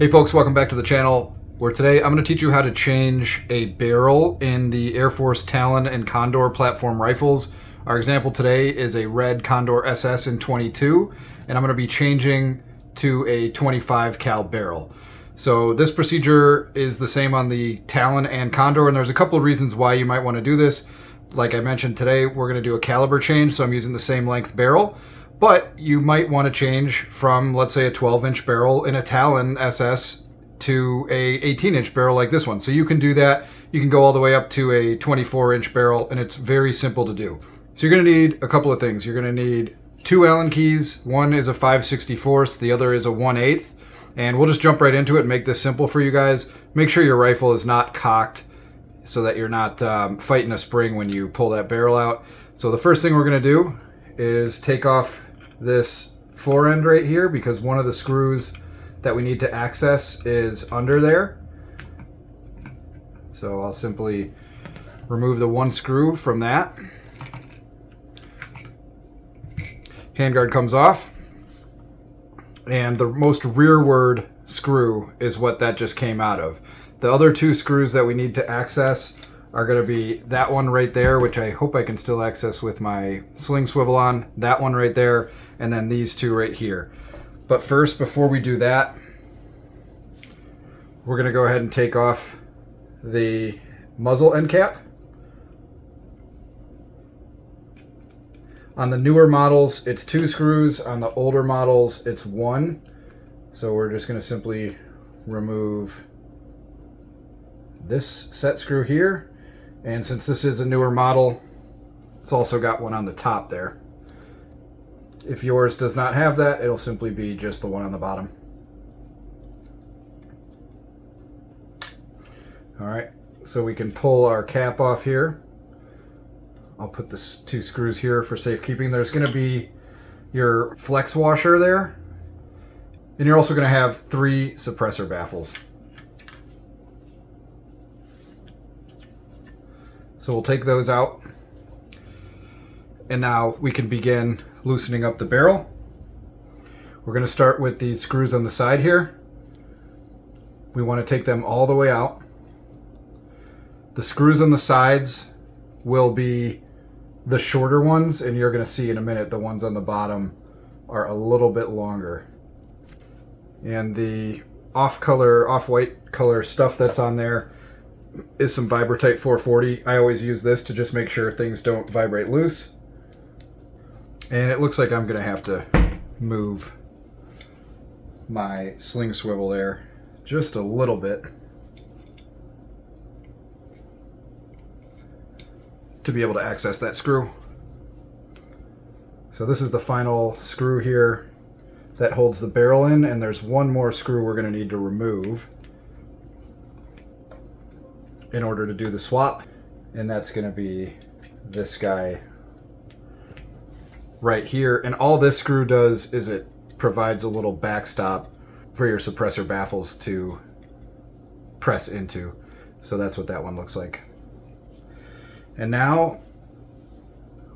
Hey folks, welcome back to the channel, where today I'm going to teach you how to change a barrel in the Airforce Talon and Condor platform rifles. Our example today is a REG Condor SS in 22, and I'm going to be changing to a 25 cal barrel. So this procedure is the same on the Talon and Condor, and there's a couple of reasons why you might want to do this. Like I mentioned today, we're going to do a caliber change, so I'm using the same length barrel. But you might want to change from, let's say, a 12-inch barrel in a Talon SS to a 18-inch barrel like this one. So you can do that. You can go all the way up to a 24-inch barrel, and it's very simple to do. So you're going to need a couple of things. You're going to need two Allen keys. One is a 5/64, the other is a 1/8. And we'll just jump right into it and make this simple for you guys. Make sure your rifle is not cocked so that you're not fighting a spring when you pull that barrel out. So the first thing we're going to do is take off this forend right here, because one of the screws that we need to access is under there. So I'll simply remove the one screw from that. Handguard comes off, and the most rearward screw is what that just came out of. The other two screws that we need to access are going to be that one right there, which I hope I can still access with my sling swivel on, that one right there, and then these two right here. But first, before we do that, we're going to go ahead and take off the muzzle end cap. On the newer models, it's two screws. On the older models, it's one. So we're just going to simply remove this set screw here. And since this is a newer model, it's also got one on the top there. If yours does not have that, it'll simply be just the one on the bottom. All right, so we can pull our cap off here. I'll put the two screws here for safekeeping. There's going to be your flex washer there, and you're also going to have 3 suppressor baffles. So we'll take those out, and now we can begin loosening up the barrel. We're going to start with these screws on the side here. We want to take them all the way out. The screws on the sides will be the shorter ones, and you're going to see in a minute the ones on the bottom are a little bit longer. And the off-white color stuff that's on there is some Vibratite 440. I always use this to just make sure things don't vibrate loose. And it looks like I'm going to have to move my sling swivel there just a little bit to be able to access that screw. So this is the final screw here that holds the barrel in, and there's one more screw we're going to need to remove in order to do the swap, and that's going to be this guy right here. And all this screw does is it provides a little backstop for your suppressor baffles to press into. So that's what that one looks like. And now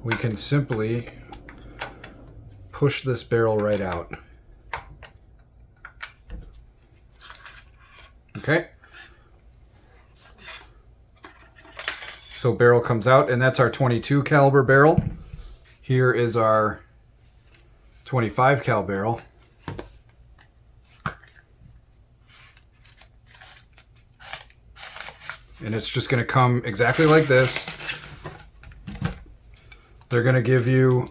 we can simply push this barrel right out. Okay. So barrel comes out, and that's our 22 caliber barrel. Here is our 25 cal barrel. And it's just going to come exactly like this. They're going to give you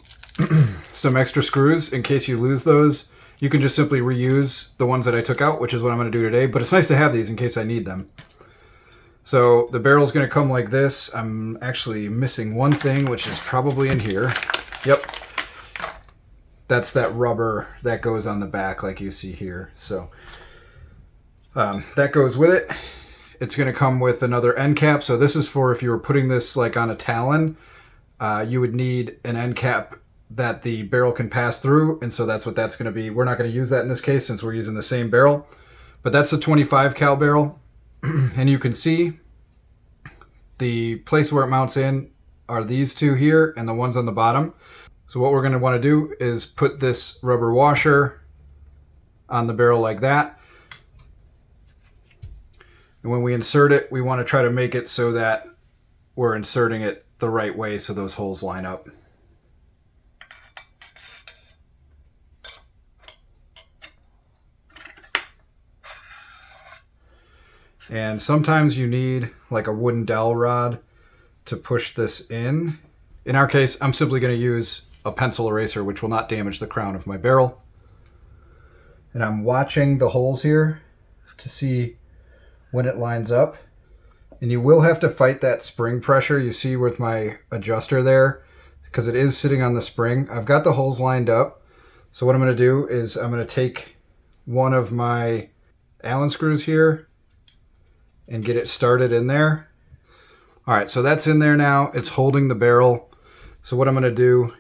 some extra screws in case you lose those. You can just simply reuse the ones that I took out, which is what I'm going to do today, but it's nice to have these in case I need them. So the barrel's going to come like this. I'm actually missing one thing, which is probably in here. Yep. That's that rubber that goes on the back like you see here. So that goes with it. It's going to come with another end cap. So this is for if you were putting this like on a Talon, you would need an end cap that the barrel can pass through. And so that's what that's going to be. We're not going to use that in this case since we're using the same barrel. But that's a 25 cal barrel. And you can see the place where it mounts in are these two here and the ones on the bottom. So what we're going to want to do is put this rubber washer on the barrel like that. And when we insert it, we want to try to make it so that we're inserting it the right way so those holes line up. And sometimes you need like a wooden dowel rod to push this in. In our case, I'm simply going to use a pencil eraser, which will not damage the crown of my barrel. And I'm watching the holes here to see when it lines up. And you will have to fight that spring pressure you see with my adjuster there, because it is sitting on the spring. I've got the holes lined up. So what I'm going to do is I'm going to take one of my Allen screws here and get it started in there. All right, so that's in there now. It's holding the barrel. So what I'm gonna do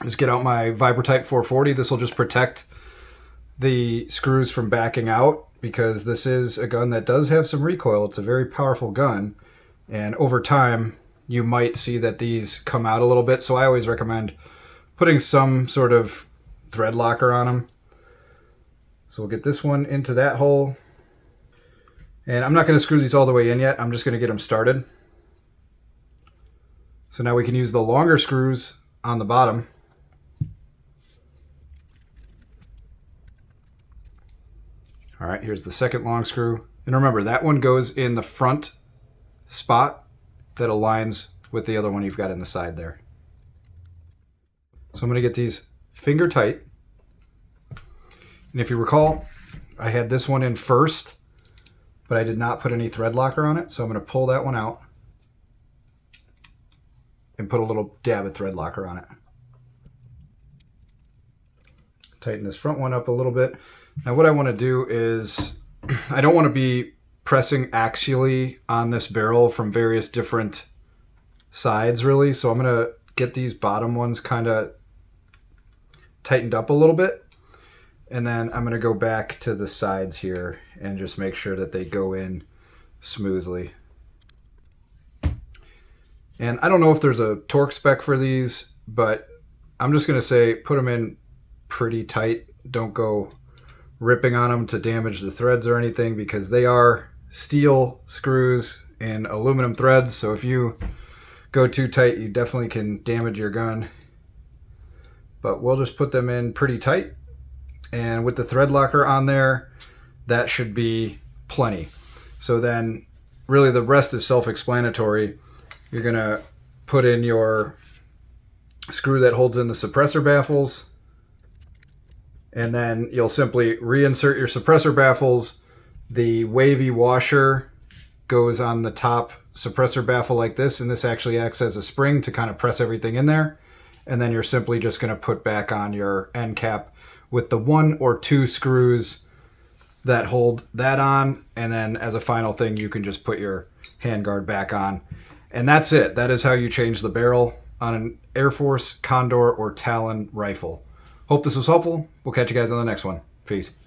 is get out my Vibratite 440. This will just protect the screws from backing out, because this is a gun that does have some recoil. It's a very powerful gun. And over time, you might see that these come out a little bit. So I always recommend putting some sort of thread locker on them. So we'll get this one into that hole. And I'm not going to screw these all the way in yet. I'm just going to get them started. So now we can use the longer screws on the bottom. All right, here's the second long screw. And remember, that one goes in the front spot that aligns with the other one you've got in the side there. So I'm going to get these finger tight. And if you recall, I had this one in first, but I did not put any thread locker on it. So I'm going to pull that one out and put a little dab of thread locker on it. Tighten this front one up a little bit. Now what I want to do is, I don't want to be pressing axially on this barrel from various different sides really. So I'm going to get these bottom ones kind of tightened up a little bit. And then I'm going to go back to the sides here and just make sure that they go in smoothly. And I don't know if there's a torque spec for these, but I'm just going to say put them in pretty tight. Don't go ripping on them to damage the threads or anything, because they are steel screws and aluminum threads. So if you go too tight, you definitely can damage your gun. But we'll just put them in pretty tight. And with the thread locker on there, that should be plenty. So then really the rest is self-explanatory. You're gonna put in your screw that holds in the suppressor baffles, and then you'll simply reinsert your suppressor baffles. The wavy washer goes on the top suppressor baffle like this, and this actually acts as a spring to kind of press everything in there. And then you're simply just gonna put back on your end cap with the 1 or 2 screws that hold that on. And then as a final thing, you can just put your handguard back on. And that's it. That is how you change the barrel on an Airforce Condor or Talon rifle. Hope this was helpful. We'll catch you guys on the next one. Peace.